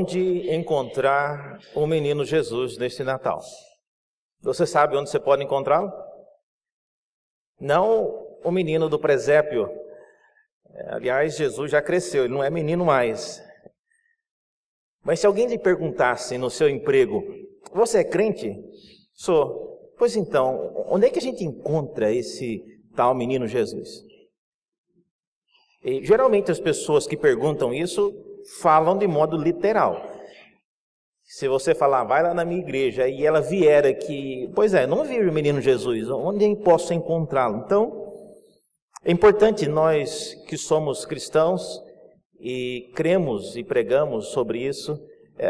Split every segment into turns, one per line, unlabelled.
onde encontrar o menino Jesus neste Natal. Você sabe onde você pode encontrá-lo? Não o menino do presépio. Aliás, Jesus já cresceu, ele não é menino mais. Mas se alguém lhe perguntasse no seu emprego, você é crente? Sou. Pois então, onde é que a gente encontra esse tal menino Jesus? E, geralmente as pessoas que perguntam isso falam de modo literal. Se você falar, vai lá na minha igreja, e ela vier aqui, pois é, não vi o menino Jesus, onde eu posso encontrá-lo? Então, é importante nós que somos cristãos e cremos e pregamos sobre isso,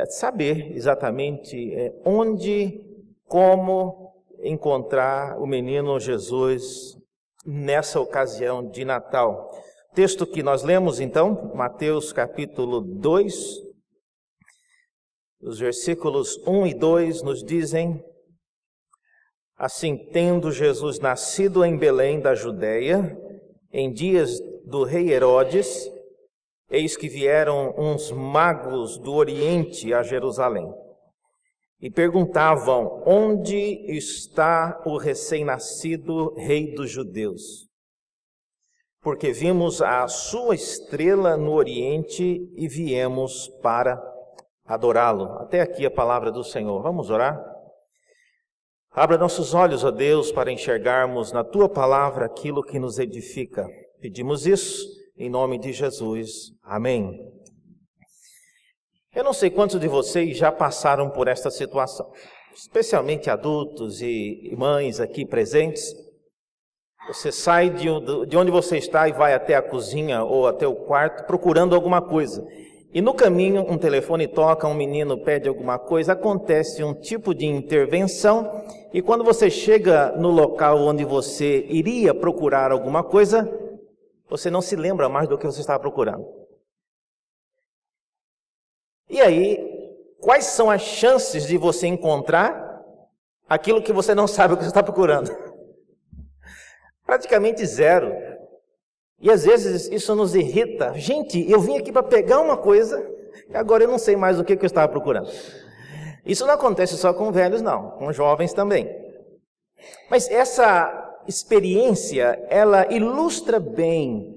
saber exatamente onde, como encontrar o menino Jesus nessa ocasião de Natal. O texto que nós lemos então, Mateus capítulo 2, os versículos 1 e 2 nos dizem: assim, tendo Jesus nascido em Belém da Judeia, em dias do rei Herodes, eis que vieram uns magos do Oriente a Jerusalém e perguntavam: onde está o recém-nascido rei dos judeus? Porque vimos a sua estrela no Oriente e viemos para adorá-lo. Até aqui a palavra do Senhor. Vamos orar? Abra nossos olhos, ó Deus, para enxergarmos na Tua palavra aquilo que nos edifica. Pedimos isso em nome de Jesus. Amém. Eu não sei quantos de vocês já passaram por esta situação, especialmente adultos e mães aqui presentes. Você sai de onde você está e vai até a cozinha ou até o quarto procurando alguma coisa. E no caminho um telefone toca, um menino pede alguma coisa, acontece um tipo de intervenção e quando você chega no local onde você iria procurar alguma coisa, você não se lembra mais do que você estava procurando. E aí, quais são as chances de você encontrar aquilo que você não sabe o que você está procurando? Praticamente zero. E às vezes isso nos irrita. Gente, eu vim aqui para pegar uma coisa e agora eu não sei mais o que eu estava procurando. Isso não acontece só com velhos, não, com jovens também. Mas essa experiência, ela ilustra bem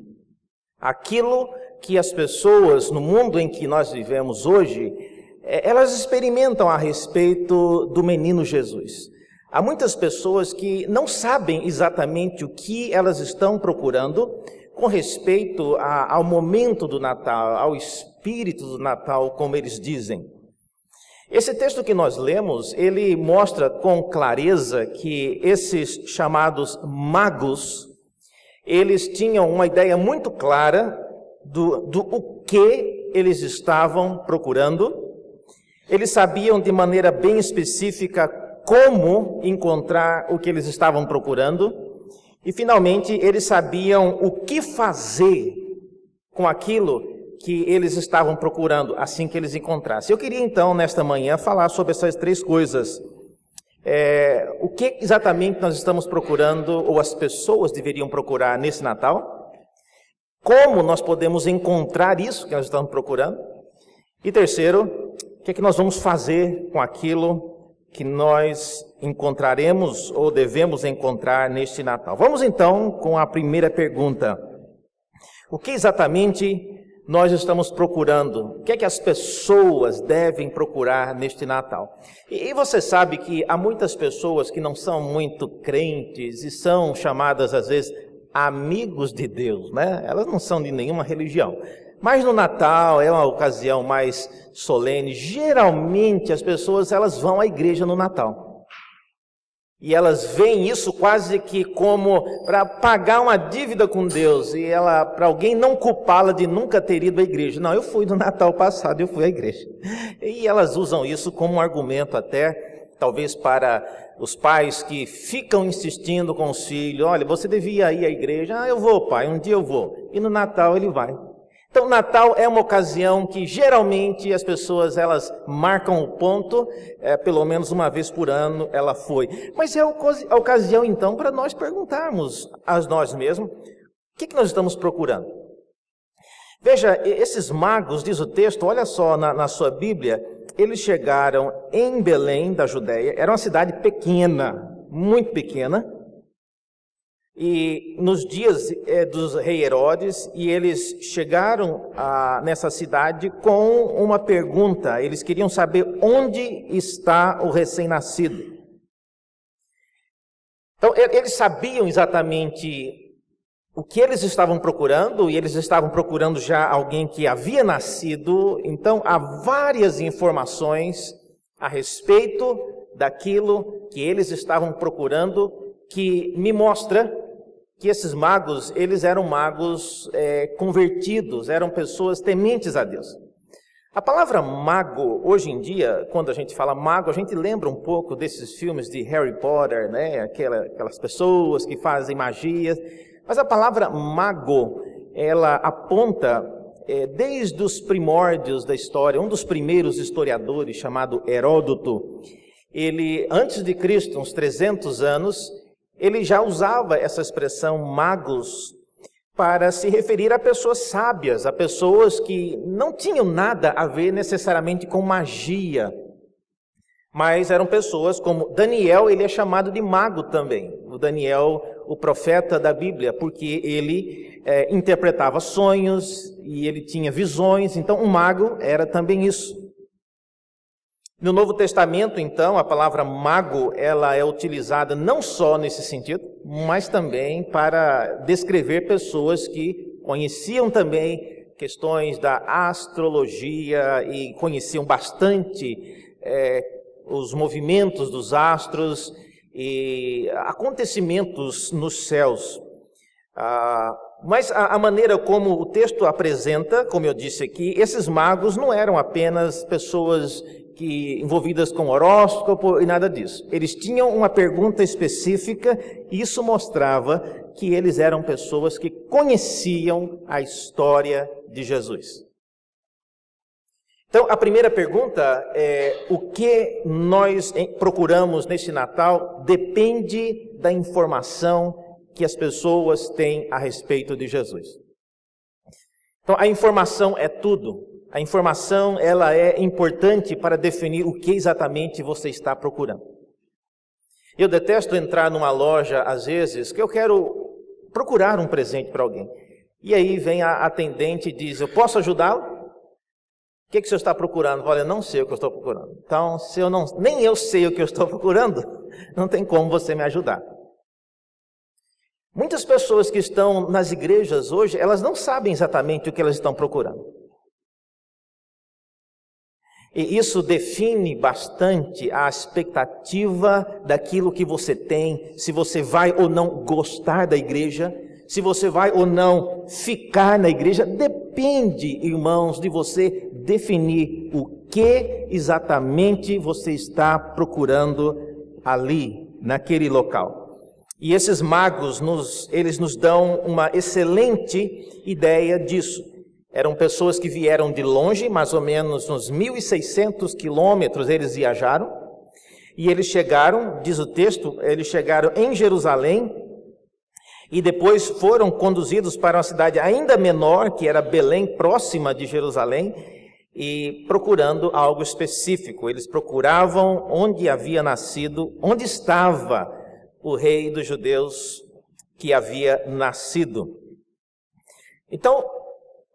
aquilo que as pessoas no mundo em que nós vivemos hoje, elas experimentam a respeito do menino Jesus. Há muitas pessoas que não sabem exatamente o que elas estão procurando com respeito ao momento do Natal, ao espírito do Natal, como eles dizem. Esse texto que nós lemos, ele mostra com clareza que esses chamados magos, eles tinham uma ideia muito clara do o que eles estavam procurando. Eles sabiam de maneira bem específica como encontrar o que eles estavam procurando. E, finalmente, eles sabiam o que fazer com aquilo que eles estavam procurando, assim que eles encontrassem. Eu queria, então, nesta manhã, falar sobre essas três coisas. O que exatamente nós estamos procurando, ou as pessoas deveriam procurar nesse Natal? Como nós podemos encontrar isso que nós estamos procurando? E terceiro, o que nós vamos fazer com aquilo que nós encontraremos ou devemos encontrar neste Natal? Vamos então com a primeira pergunta. O que exatamente nós estamos procurando? O que é que as pessoas devem procurar neste Natal? E você sabe que há muitas pessoas que não são muito crentes e são chamadas às vezes amigos de Deus, né? Elas não são de nenhuma religião. Mas no Natal é uma ocasião mais solene. Geralmente as pessoas elas vão à igreja no Natal. E elas veem isso quase que como para pagar uma dívida com Deus. E para alguém não culpá-la de nunca ter ido à igreja. Não, eu fui no Natal passado, eu fui à igreja. E elas usam isso como um argumento até, talvez para os pais que ficam insistindo com os filhos. Olha, você devia ir à igreja. Eu vou, pai, um dia eu vou. E no Natal ele vai. Então, Natal é uma ocasião que geralmente as pessoas elas marcam o ponto, pelo menos uma vez por ano ela foi. Mas é a ocasião então para nós perguntarmos a nós mesmos, o que nós estamos procurando? Veja, esses magos, diz o texto, olha só na sua Bíblia, eles chegaram em Belém, da Judéia, era uma cidade pequena, muito pequena, e nos dias dos rei Herodes, e eles chegaram nessa cidade com uma pergunta, eles queriam saber onde está o recém-nascido. Então, eles sabiam exatamente o que eles estavam procurando, e eles estavam procurando já alguém que havia nascido. Então, há várias informações a respeito daquilo que eles estavam procurando, que me mostra que esses magos, eles eram magos convertidos, eram pessoas tementes a Deus. A palavra mago, hoje em dia, quando a gente fala mago, a gente lembra um pouco desses filmes de Harry Potter, né? Aquelas pessoas que fazem magias. Mas a palavra mago, ela aponta, desde os primórdios da história, um dos primeiros historiadores, chamado Heródoto, ele, antes de Cristo, uns 300 anos, ele já usava essa expressão magos para se referir a pessoas sábias, a pessoas que não tinham nada a ver necessariamente com magia, mas eram pessoas como Daniel, ele é chamado de mago também. O Daniel, o profeta da Bíblia, porque ele interpretava sonhos e ele tinha visões, então um mago era também isso. No Novo Testamento, então, a palavra mago, ela é utilizada não só nesse sentido, mas também para descrever pessoas que conheciam também questões da astrologia e conheciam bastante os movimentos dos astros e acontecimentos nos céus. Mas a maneira como o texto apresenta, como eu disse aqui, esses magos não eram apenas pessoas envolvidas com horóscopo e nada disso. Eles tinham uma pergunta específica e isso mostrava que eles eram pessoas que conheciam a história de Jesus. Então, a primeira pergunta é: o que nós procuramos neste Natal depende da informação que as pessoas têm a respeito de Jesus. Então, a informação é tudo. A informação, ela é importante para definir o que exatamente você está procurando. Eu detesto entrar numa loja, às vezes, que eu quero procurar um presente para alguém. E aí vem a atendente e diz: eu posso ajudá-lo? O que o senhor está procurando? Olha, eu não sei o que eu estou procurando. Então, se nem eu sei o que eu estou procurando, não tem como você me ajudar. Muitas pessoas que estão nas igrejas hoje, elas não sabem exatamente o que elas estão procurando. E isso define bastante a expectativa daquilo que você tem, se você vai ou não gostar da igreja, se você vai ou não ficar na igreja. Depende, irmãos, de você definir o que exatamente você está procurando ali, naquele local. E esses magos, eles nos dão uma excelente ideia disso. Eram pessoas que vieram de longe, mais ou menos uns 1.600 quilômetros eles viajaram. E eles chegaram, diz o texto, eles chegaram em Jerusalém e depois foram conduzidos para uma cidade ainda menor, que era Belém, próxima de Jerusalém, e procurando algo específico. Eles procuravam onde havia nascido, onde estava o rei dos judeus que havia nascido. Então,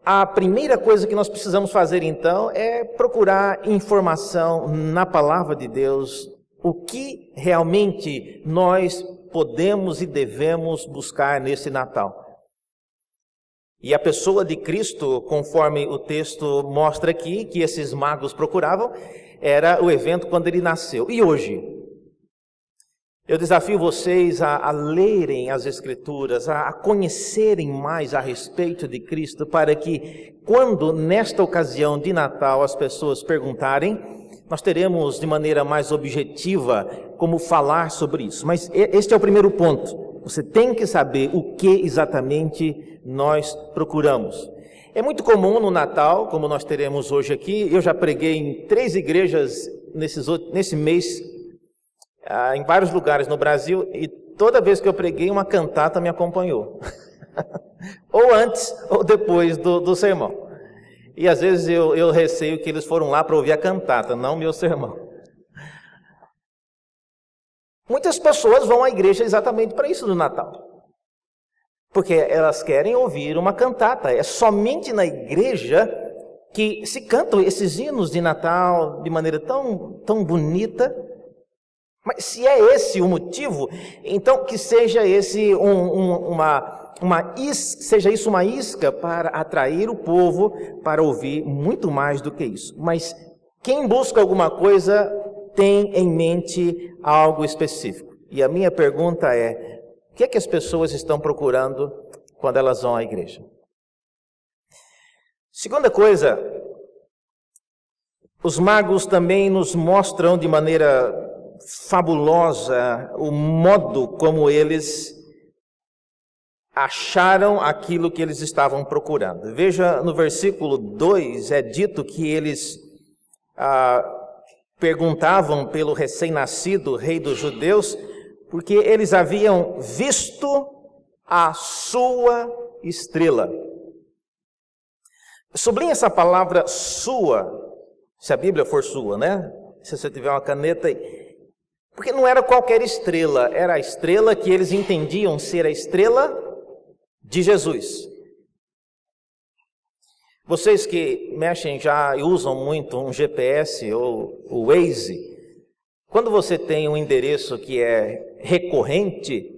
a primeira coisa que nós precisamos fazer, então, é procurar informação na palavra de Deus, o que realmente nós podemos e devemos buscar nesse Natal. E a pessoa de Cristo, conforme o texto mostra aqui, que esses magos procuravam, era o evento quando ele nasceu. E hoje? Eu desafio vocês a lerem as Escrituras, a conhecerem mais a respeito de Cristo, para que, quando nesta ocasião de Natal as pessoas perguntarem, nós teremos de maneira mais objetiva como falar sobre isso. Mas este é o primeiro ponto. Você tem que saber o que exatamente nós procuramos. É muito comum no Natal, como nós teremos hoje aqui, eu já preguei em 3 igrejas nesse mês, em vários lugares no Brasil, e toda vez que eu preguei, uma cantata me acompanhou. Ou antes ou depois do sermão. E às vezes eu receio que eles foram lá para ouvir a cantata, não meu sermão. Muitas pessoas vão à igreja exatamente para isso do Natal. Porque elas querem ouvir uma cantata. É somente na igreja que se cantam esses hinos de Natal de maneira tão bonita. Mas se é esse o motivo, então que seja esse seja isso uma isca para atrair o povo para ouvir muito mais do que isso. Mas quem busca alguma coisa tem em mente algo específico. E a minha pergunta é: o que é que as pessoas estão procurando quando elas vão à igreja? Segunda coisa, os magos também nos mostram de maneira fabulosa o modo como eles acharam aquilo que eles estavam procurando. Veja, no versículo 2 é dito que eles perguntavam pelo recém-nascido rei dos judeus, porque eles haviam visto a sua estrela. Sublinhe essa palavra sua, se a Bíblia for sua, né? Se você tiver uma caneta aí. Porque não era qualquer estrela, era a estrela que eles entendiam ser a estrela de Jesus. Vocês que mexem já e usam muito um GPS ou o Waze, quando você tem um endereço que é recorrente,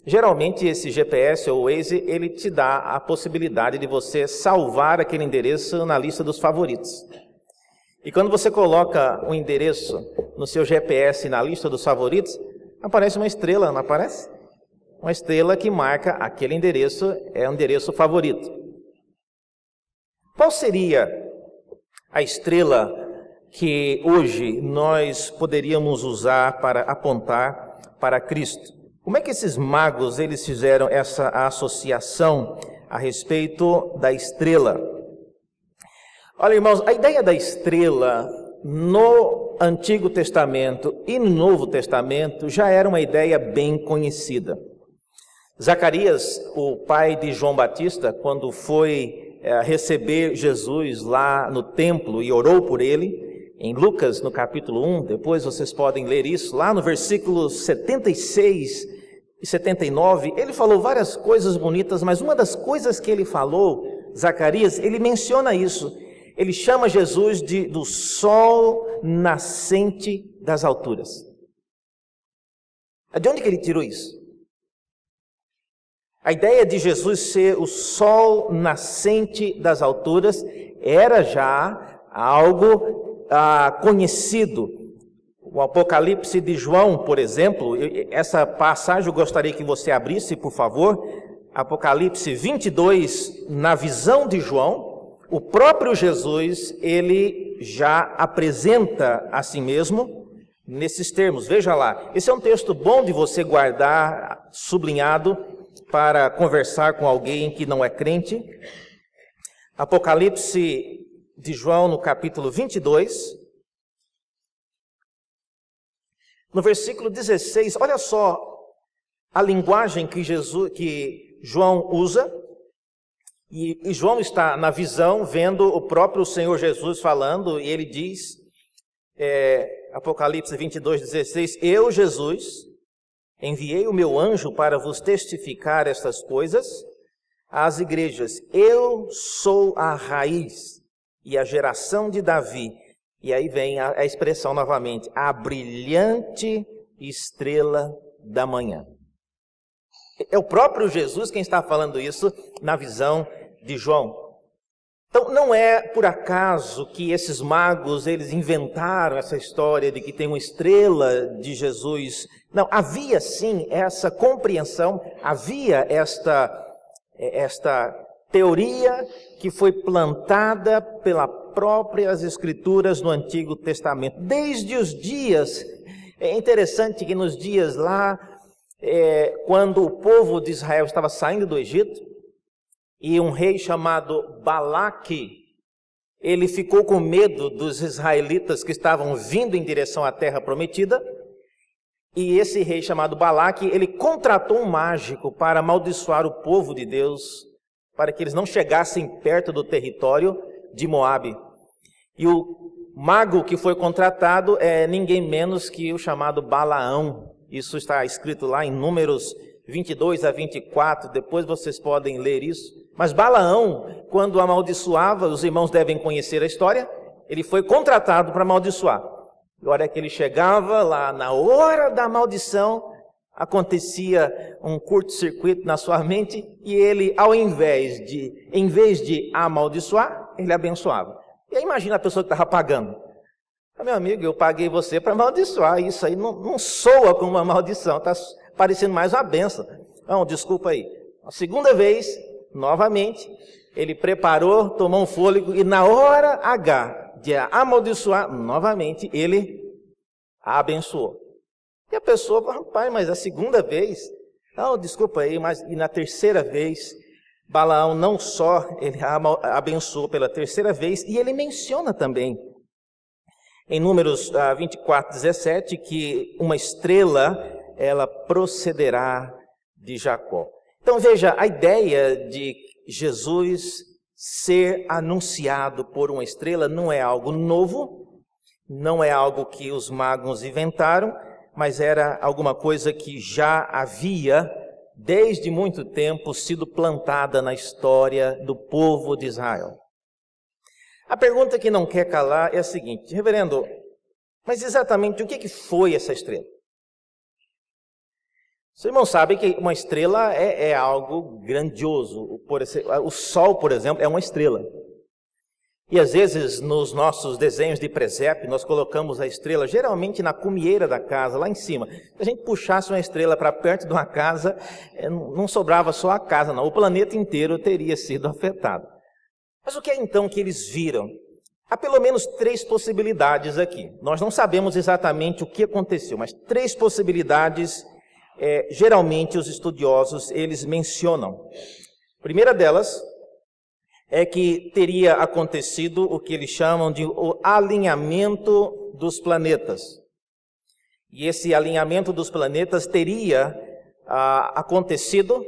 geralmente esse GPS ou Waze, ele te dá a possibilidade de você salvar aquele endereço na lista dos favoritos. E quando você coloca o endereço no seu GPS na lista dos favoritos, aparece uma estrela, não aparece? Uma estrela que marca aquele endereço, é um endereço favorito. Qual seria a estrela que hoje nós poderíamos usar para apontar para Cristo? Como é que esses magos eles fizeram essa associação a respeito da estrela? Olha, irmãos, a ideia da estrela no Antigo Testamento e no Novo Testamento já era uma ideia bem conhecida. Zacarias, o pai de João Batista, quando foi receber Jesus lá no templo e orou por ele, em Lucas, no capítulo 1, depois vocês podem ler isso, lá no versículo 76 e 79, ele falou várias coisas bonitas, mas uma das coisas que ele falou, Zacarias, ele menciona isso. Ele chama Jesus do sol nascente das alturas. De onde que ele tirou isso? A ideia de Jesus ser o sol nascente das alturas era já algo conhecido. O Apocalipse de João, por exemplo, essa passagem eu gostaria que você abrisse, por favor. Apocalipse 22, na visão de João, o próprio Jesus, ele já apresenta a si mesmo nesses termos. Veja lá, esse é um texto bom de você guardar, sublinhado, para conversar com alguém que não é crente. Apocalipse de João, no capítulo 22, no versículo 16, olha só a linguagem que João usa. E João está na visão, vendo o próprio Senhor Jesus falando, e ele diz, Apocalipse 22, 16, eu, Jesus, enviei o meu anjo para vos testificar estas coisas às igrejas. Eu sou a raiz e a geração de Davi. E aí vem a expressão novamente, a brilhante estrela da manhã. É o próprio Jesus quem está falando isso na visão de João. Então, não é por acaso que esses magos, eles inventaram essa história de que tem uma estrela de Jesus. Não, havia sim essa compreensão, havia esta teoria que foi plantada pelas próprias Escrituras no Antigo Testamento. Desde os dias, é interessante que nos dias lá, quando o povo de Israel estava saindo do Egito, e um rei chamado Balaque, ele ficou com medo dos israelitas que estavam vindo em direção à terra prometida, e esse rei chamado Balaque, ele contratou um mágico para amaldiçoar o povo de Deus, para que eles não chegassem perto do território de Moabe. E o mago que foi contratado é ninguém menos que o chamado Balaão. Isso está escrito lá em Números 22 a 24, depois vocês podem ler isso. Mas Balaão, quando amaldiçoava, os irmãos devem conhecer a história, ele foi contratado para amaldiçoar. E a hora que ele chegava lá, na hora da maldição, acontecia um curto-circuito na sua mente e ele, em vez de amaldiçoar, ele abençoava. E aí imagina a pessoa que estava pagando. Meu amigo, eu paguei você para amaldiçoar, isso aí não soa como uma maldição, está parecendo mais uma bênção. Não, desculpa aí. A segunda vez, novamente, ele preparou, tomou um fôlego e na hora H de amaldiçoar, novamente, ele a abençoou. E a pessoa fala, rapaz, mas a segunda vez, não, desculpa aí, mas e na terceira vez, Balaão não só ele a abençoou pela terceira vez, e ele menciona também, em Números 24, 17, que uma estrela, ela procederá de Jacó. Então veja, a ideia de Jesus ser anunciado por uma estrela não é algo novo, não é algo que os magos inventaram, mas era alguma coisa que já havia, desde muito tempo, sido plantada na história do povo de Israel. A pergunta que não quer calar é a seguinte, reverendo, mas exatamente o que foi essa estrela? Os irmãos sabem que uma estrela é algo grandioso. O Sol, por exemplo, é uma estrela. E às vezes nos nossos desenhos de presépio nós colocamos a estrela geralmente na cumieira da casa, lá em cima. Se a gente puxasse uma estrela para perto de uma casa, não sobrava só a casa, não. O planeta inteiro teria sido afetado. Mas o que é então que eles viram? Há pelo menos 3 possibilidades aqui. Nós não sabemos exatamente o que aconteceu, mas 3 possibilidades, geralmente os estudiosos, eles mencionam. A primeira delas é que teria acontecido o que eles chamam de o alinhamento dos planetas. E esse alinhamento dos planetas teria acontecido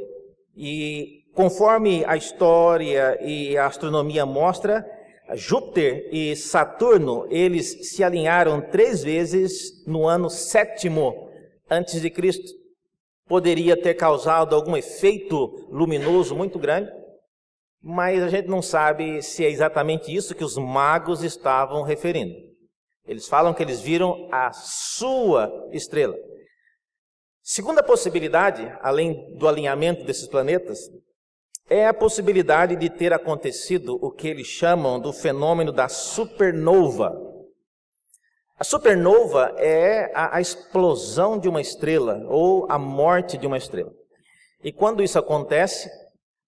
e, conforme a história e a astronomia mostra, Júpiter e Saturno, eles se alinharam 3 vezes no ano 7º antes de Cristo. Poderia ter causado algum efeito luminoso muito grande, mas a gente não sabe se é exatamente isso que os magos estavam referindo. Eles falam que eles viram a sua estrela. Segunda possibilidade, além do alinhamento desses planetas, é a possibilidade de ter acontecido o que eles chamam do fenômeno da supernova. A supernova é a explosão de uma estrela ou a morte de uma estrela. E quando isso acontece,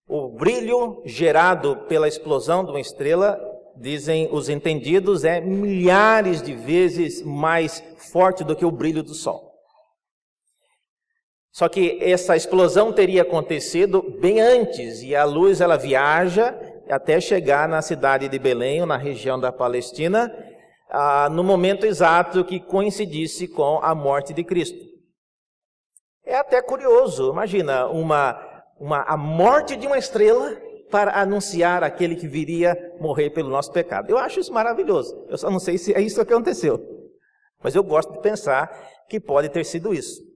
o brilho gerado pela explosão de uma estrela, dizem os entendidos, é milhares de vezes mais forte do que o brilho do Sol. Só que essa explosão teria acontecido bem antes, e a luz ela viaja até chegar na cidade de Belém, ou na região da Palestina, no momento exato que coincidisse com a morte de Cristo. É até curioso, imagina a morte de uma estrela para anunciar aquele que viria morrer pelo nosso pecado. Eu acho isso maravilhoso. Eu só não sei se é isso que aconteceu. Mas eu gosto de pensar que pode ter sido isso.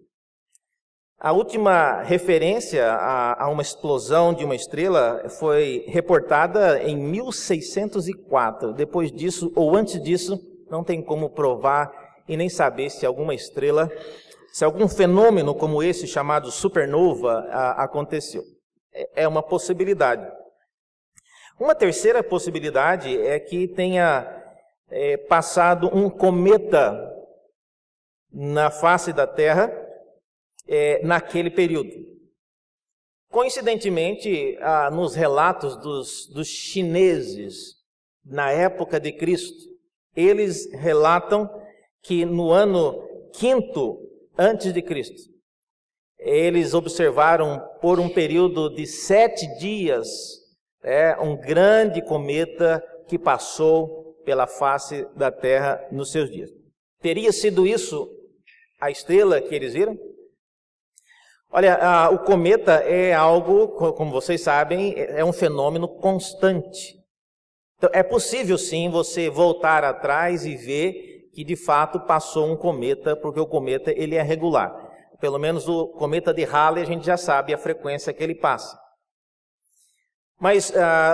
A última referência a uma explosão de uma estrela foi reportada em 1604. Depois disso, ou antes disso, não tem como provar e nem saber se alguma estrela, se algum fenômeno como esse chamado supernova aconteceu. É uma possibilidade. Uma terceira possibilidade é que tenha passado um cometa na face da Terra naquele período. Coincidentemente, nos relatos dos chineses na época de Cristo, eles relatam que no ano 5º antes de Cristo, eles observaram por um período de 7 dias um grande cometa que passou pela face da Terra nos seus dias. Teria sido isso a estrela que eles viram? Olha, o cometa é algo, como vocês sabem, é um fenômeno constante. Então, é possível sim você voltar atrás e ver que de fato passou um cometa, porque o cometa ele é regular. Pelo menos o cometa de Halley a gente já sabe a frequência que ele passa. Mas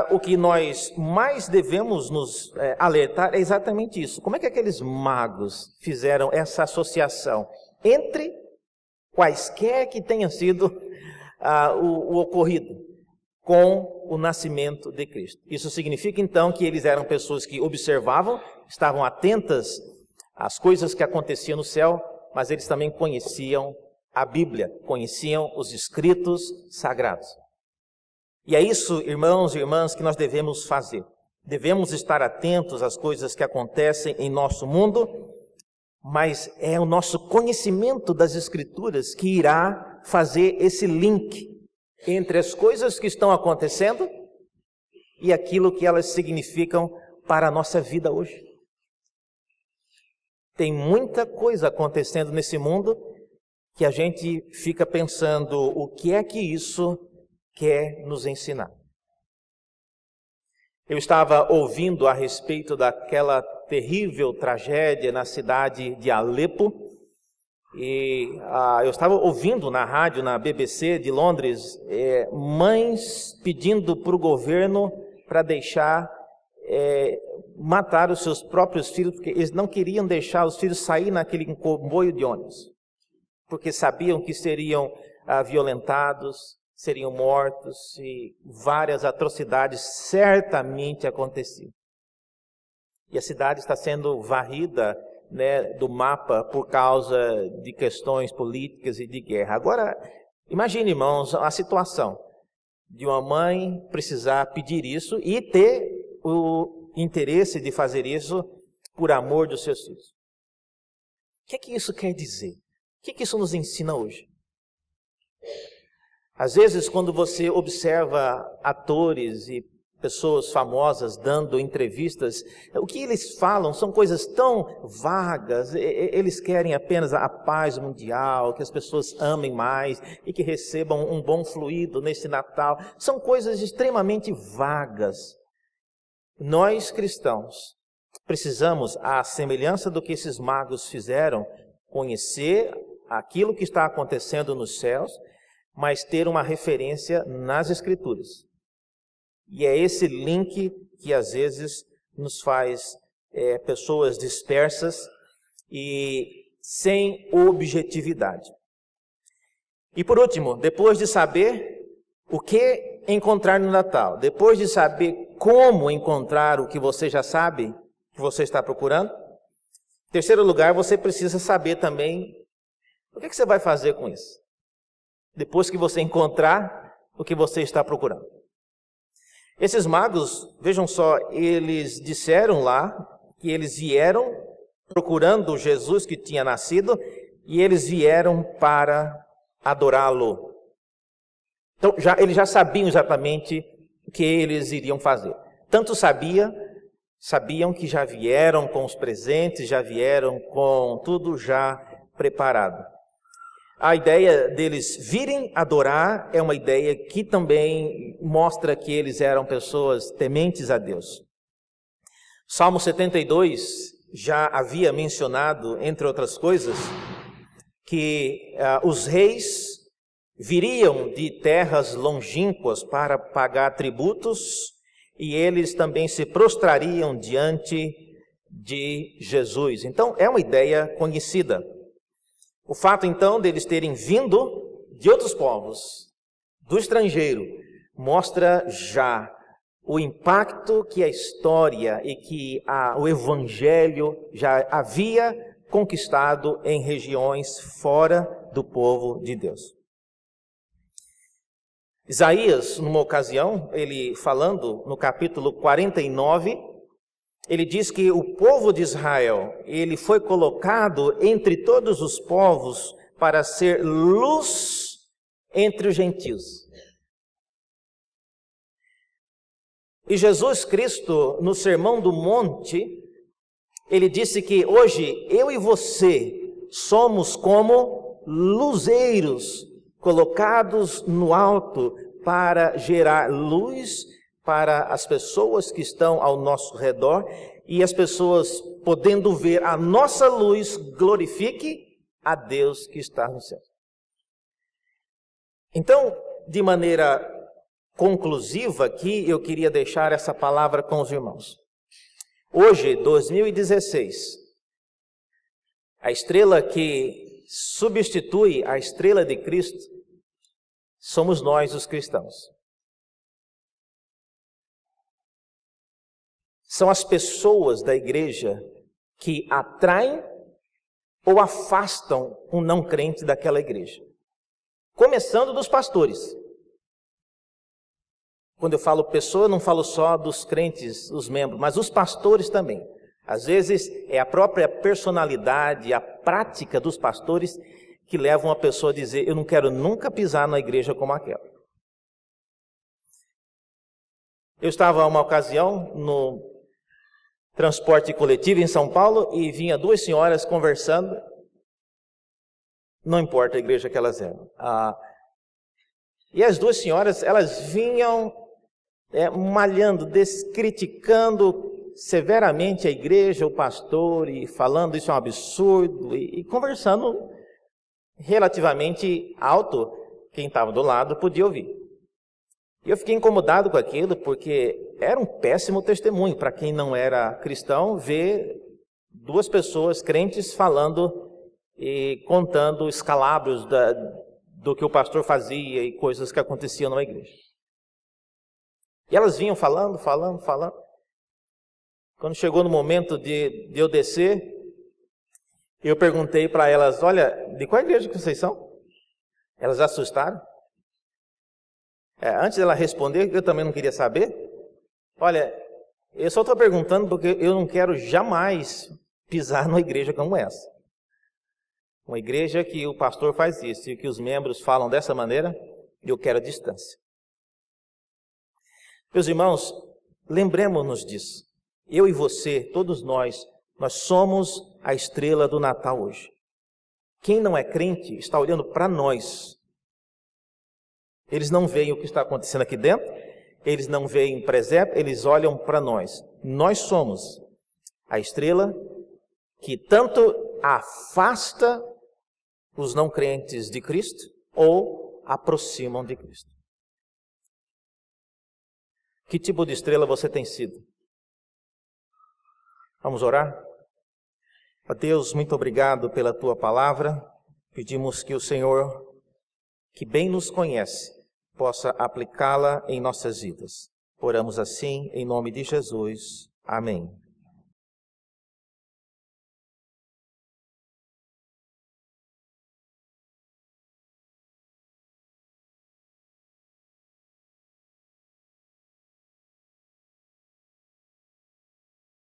o que nós mais devemos nos alertar é exatamente isso. Como é que aqueles magos fizeram essa associação entre quaisquer que tenha sido o ocorrido com o nascimento de Cristo? Isso significa então que eles eram pessoas que observavam, estavam atentas às coisas que aconteciam no céu, mas eles também conheciam a Bíblia, conheciam os escritos sagrados. E é isso, irmãos e irmãs, que nós devemos fazer. Devemos estar atentos às coisas que acontecem em nosso mundo, mas é o nosso conhecimento das Escrituras que irá fazer esse link entre as coisas que estão acontecendo e aquilo que elas significam para a nossa vida hoje. Tem muita coisa acontecendo nesse mundo que a gente fica pensando o que é que isso quer nos ensinar. Eu estava ouvindo a respeito daquela terrível tragédia na cidade de Alepo, e eu estava ouvindo na rádio, na BBC de Londres, mães pedindo para o governo para deixar matar os seus próprios filhos, porque eles não queriam deixar os filhos sair naquele comboio de ônibus, porque sabiam que seriam violentados, seriam mortos e várias atrocidades certamente aconteciam. E a cidade está sendo varrida, do mapa por causa de questões políticas e de guerra. Agora, imagine, irmãos, a situação de uma mãe precisar pedir isso e ter o interesse de fazer isso por amor dos seus filhos. O que é que isso quer dizer? O que é que isso nos ensina hoje? Às vezes, quando você observa atores e pessoas famosas dando entrevistas, o que eles falam são coisas tão vagas. Eles querem apenas a paz mundial, que as pessoas amem mais e que recebam um bom fluido nesse Natal. São coisas extremamente vagas. Nós, cristãos, precisamos, à semelhança do que esses magos fizeram, conhecer aquilo que está acontecendo nos céus, mas ter uma referência nas Escrituras. E é esse link que às vezes nos faz pessoas dispersas e sem objetividade. E por último, depois de saber o que encontrar no Natal, depois de saber como encontrar o que você já sabe, que você está procurando, em terceiro lugar, você precisa saber também o que você vai fazer com isso. Depois que você encontrar o que você está procurando. Esses magos, vejam só, eles disseram lá que eles vieram procurando Jesus que tinha nascido e eles vieram para adorá-lo. Então, eles já sabiam exatamente o que eles iriam fazer. Tanto sabiam que já vieram com os presentes, já vieram com tudo já preparado. A ideia deles virem adorar é uma ideia que também mostra que eles eram pessoas tementes a Deus. Salmo 72 já havia mencionado, entre outras coisas, que os reis viriam de terras longínquas para pagar tributos e eles também se prostrariam diante de Jesus. Então, é uma ideia conhecida. O fato, então, deles terem vindo de outros povos, do estrangeiro, mostra já o impacto que a história e que o Evangelho já havia conquistado em regiões fora do povo de Deus. Isaías, numa ocasião, ele falando no capítulo 49, ele diz que o povo de Israel, ele foi colocado entre todos os povos para ser luz entre os gentios. E Jesus Cristo, no Sermão do Monte, ele disse que hoje eu e você somos como luzeiros colocados no alto para gerar luz para as pessoas que estão ao nosso redor e as pessoas, podendo ver a nossa luz, glorifique a Deus que está no céu. Então, de maneira conclusiva aqui, eu queria deixar essa palavra com os irmãos. Hoje, 2016, a estrela que substitui a estrela de Cristo somos nós, os cristãos. São as pessoas da igreja que atraem ou afastam um não crente daquela igreja. Começando dos pastores. Quando eu falo pessoa, eu não falo só dos crentes, os membros, mas os pastores também. Às vezes é a própria personalidade, a prática dos pastores que levam a pessoa a dizer: eu não quero nunca pisar na igreja como aquela. Eu estava uma ocasião no transporte coletivo em São Paulo e vinha duas senhoras conversando. Não importa a igreja que elas eram. E as duas senhoras, elas vinham malhando, descriticando severamente a igreja, o pastor, e falando isso é um absurdo, e conversando relativamente alto. Quem estava do lado podia ouvir. E eu fiquei incomodado com aquilo, porque era um péssimo testemunho para quem não era cristão ver duas pessoas crentes falando e contando escalabros do que o pastor fazia e coisas que aconteciam na igreja. E elas vinham falando. Quando chegou no momento de eu descer, eu perguntei para elas: olha, de qual igreja que vocês são? Elas assustaram. Antes dela responder, eu também não queria saber. Olha, eu só estou perguntando porque eu não quero jamais pisar numa igreja como essa. Uma igreja que o pastor faz isso e que os membros falam dessa maneira, eu quero a distância. Meus irmãos, lembremos-nos disso. Eu e você, todos nós somos a estrela do Natal hoje. Quem não é crente está olhando para nós. Eles não veem o que está acontecendo aqui dentro, eles não veem presépio, eles olham para nós. Nós somos a estrela que tanto afasta os não crentes de Cristo ou aproximam de Cristo. Que tipo de estrela você tem sido? Vamos orar? Ó Deus, muito obrigado pela Tua palavra. Pedimos que o Senhor, que bem nos conhece, possa aplicá-la em nossas vidas. Oramos assim, em nome de Jesus. Amém.